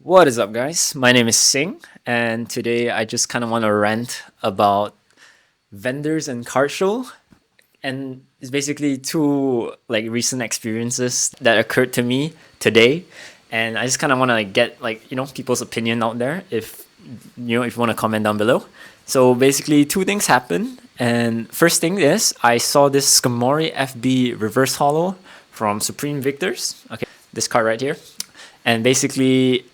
What is up, guys? My name is Singh, and today I just kind of want to rant about vendors and card show. And it's basically two like recent experiences that occurred to me today, and I just kind of want to get people's opinion out there. If you want to comment down below. So basically, two things happened, and first thing is I saw this Skamori FB reverse hollow from Supreme Victors. Okay, this card right here, and basically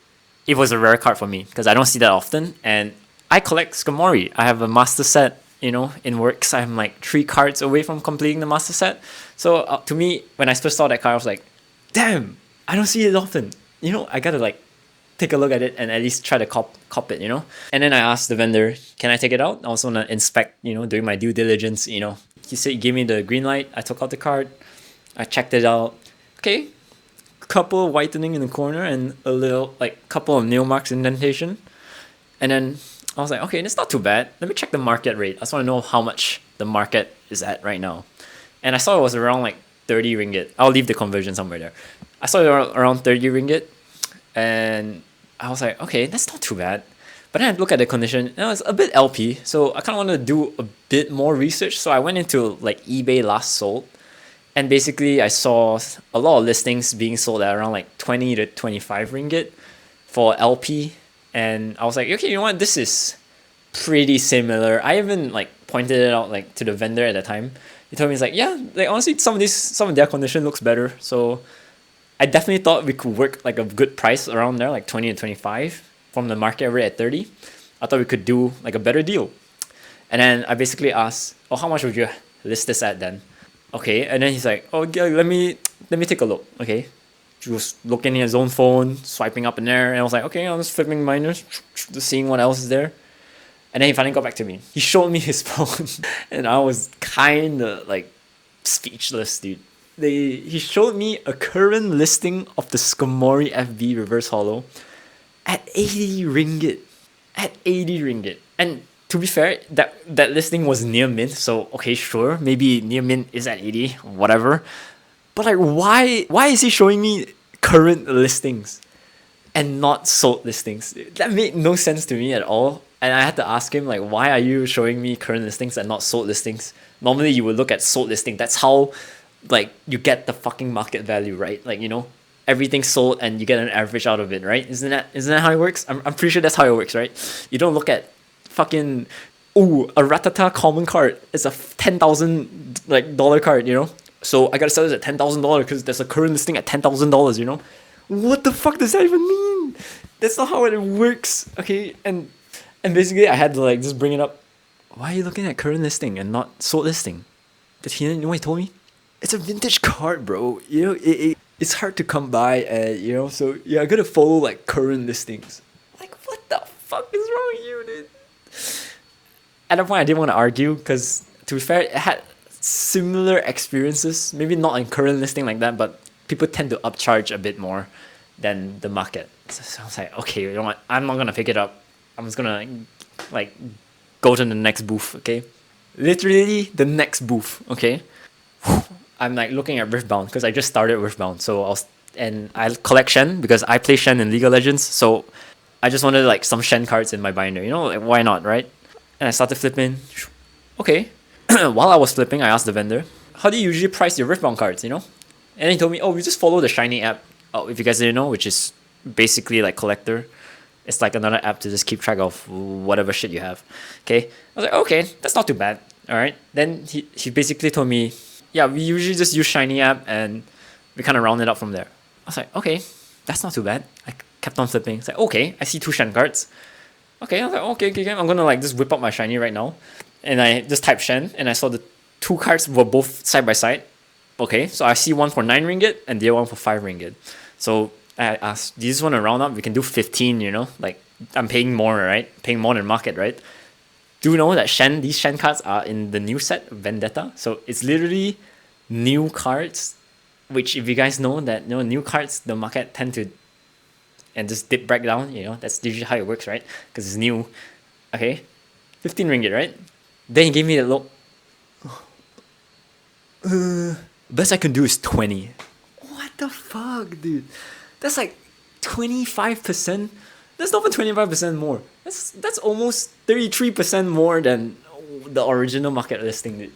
it was a rare card for me because I don't see that often. And I collect Skamori. I have a master set, in works. I'm like 3 cards away from completing the master set. So to me, when I first saw that card, I was like, damn, I don't see it often. I gotta like take a look at it and at least try to cop it. And then I asked the vendor, can I take it out? I also want to inspect, doing my due diligence. He said he gave me the green light. I took out the card. I checked it out. Okay, couple of whitening in the corner and a little couple of nail marks indentation. And then I was like, okay, that's not too bad. Let me check the market rate. I just want to know how much the market is at right now. And I saw it was around like 30 ringgit. I'll leave the conversion somewhere there. I saw it around 30 ringgit. And I was like, okay, that's not too bad. But then I look at the condition and it was a bit LP. So I kind of want to do a bit more research. So I went into like eBay last sold. And basically, I saw a lot of listings being sold at around like 20 to 25 ringgit for LP. And I was like, okay, you know what? This is pretty similar. I even like pointed it out like to the vendor at the time. He told me, he's like, yeah, like honestly, some of their condition looks better. So I definitely thought we could work like a good price around there, like 20 to 25 from the market rate at 30. I thought we could do like a better deal. And then I basically asked, oh, how much would you list this at then? Okay, and then he's like, oh yeah, let me take a look. Okay, he was looking at his own phone, swiping up and there, and I was like, okay, I'm just flipping minors, just seeing what else is there. And then he finally got back to me. He showed me his phone, and I was kind of like speechless, dude. He showed me a current listing of the Skamori FB reverse hollow at 80 ringgit. At 80 ringgit. And to be fair, that listing was near mint, so okay, sure, maybe near mint is at 80, whatever. But like, why is he showing me current listings and not sold listings? That made no sense to me at all. And I had to ask him like, why are you showing me current listings and not sold listings? Normally, you would look at sold listing. That's how like you get the fucking market value, right? Like everything's sold and you get an average out of it, right? Isn't that how it works? I'm pretty sure that's how it works, right? You don't look at fucking a Ratata common card. It's a $10,000 like dollar card, So I gotta sell this at $10,000 because there's a current listing at $10,000. What the fuck does that even mean? That's not how it works. Okay, and basically I had to like just bring it up. Why are you looking at current listing and not sold listing? Did he know what he told me? It's a vintage card, bro. It's hard to come by, so I gotta follow like current listings. Like, what the fuck is wrong with you, dude? At that point, I didn't want to argue because, to be fair, it had similar experiences. Maybe not in current listing like that, but people tend to upcharge a bit more than the market. So I was like, okay, you know what? I'm not gonna pick it up. I'm just gonna like go to the next booth. Okay, literally the next booth. Okay, I'm like looking at Riftbound because I just started Riftbound, so I collect Shen because I play Shen in League of Legends. So I just wanted like some Shen cards in my binder. Like why not, right? And I started flipping. Okay. While I was flipping, I asked the vendor, how do you usually price your Riftbound cards, And he told me, oh, we just follow the Shiny app. Oh, if you guys didn't know, which is basically like Collector. It's like another app to just keep track of whatever shit you have. Okay. I was like, okay, that's not too bad. All right. Then he basically told me, yeah, we usually just use Shiny app and we kind of round it up from there. I was like, okay, that's not too bad. I kept on flipping. It's like, okay, I see 2 Shen cards. Okay, I was like, okay, I'm gonna like just whip up my Shiny right now. And I just typed Shen and I saw the 2 cards were both side by side. Okay, so I see one for 9 ringgit and the other one for 5 ringgit. So I asked, do you just want to round up? We can do 15, like I'm paying more, right? Paying more than market, right? Do you know that these Shen cards are in the new set, Vendetta? So it's literally new cards, which if you guys know that, new cards, the market tend to and just dip back down, that's usually how it works, right? Because it's new. Okay, 15 ringgit, right? Then he gave me the look. Best I can do is 20. What the fuck, dude? That's like 25%. That's not even 25% more. That's almost 33% more than the original market listing, dude.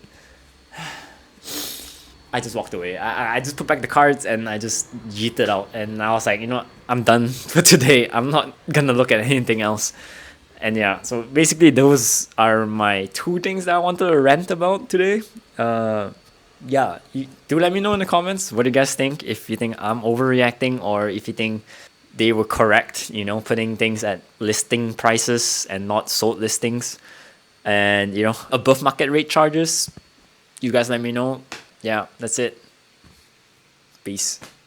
I just walked away. I just put back the cards and I just yeeted out. And I was like, you know what? I'm done for today. I'm not gonna look at anything else. And yeah, so basically those are my two things that I wanted to rant about today. Yeah, do let me know in the comments what do you guys think. If you think I'm overreacting or if you think they were correct, putting things at listing prices and not sold listings, and above market rate charges. You guys let me know. Yeah, that's it. Peace.